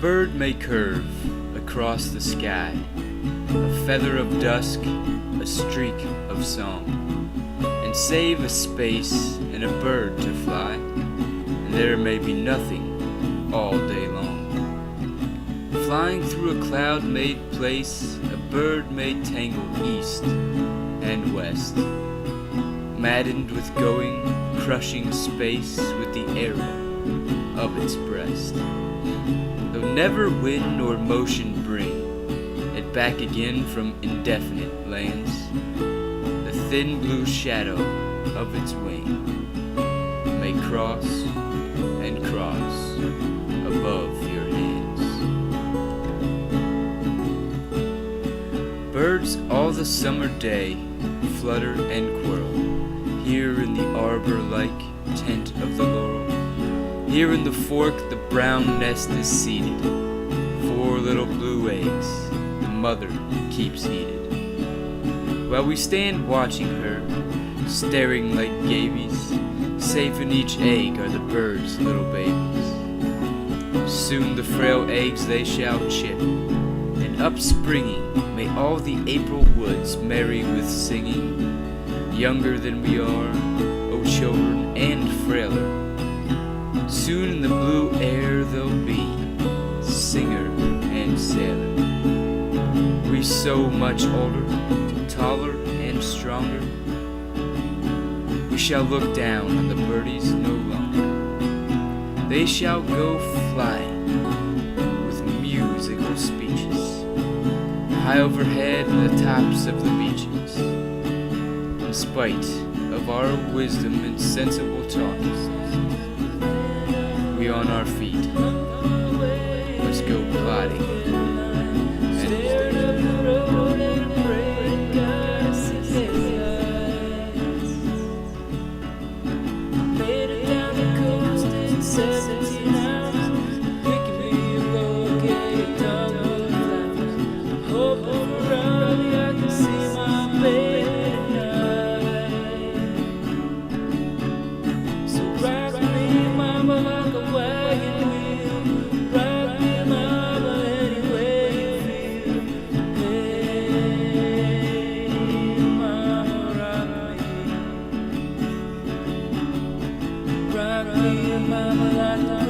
bird may curve across the sky, a feather of dusk, a streak of song, and save a space and a bird to fly, and there may be nothing all day long. Flying through a cloud-made place, a bird may tangle east and west, maddened with going, crushing space with the arrow of its breast. Though never wind nor motion bring it back again from indefinite lands, the thin blue shadow of its wing may cross and cross above your hands. Birds all the summer day flutter and whirl, here in the arbor-like tent of the laurel. Here in the fork the brown nest is seated, 4 little blue eggs the mother keeps heated. While we stand watching her, staring like gabies, safe in each egg are the bird's little babies. Soon the frail eggs they shall chip, and upspringing may all the April woods merry with singing. Younger than we are, O children, and frailer, soon in the blue air they'll be, singer and sailor. We so much older, taller and stronger, we shall look down on the birdies no longer. They shall go flying with musical speeches, high overhead in the tops of the beeches. In spite of our wisdom and sensible talks, we on our feet must go plodding. Mama, like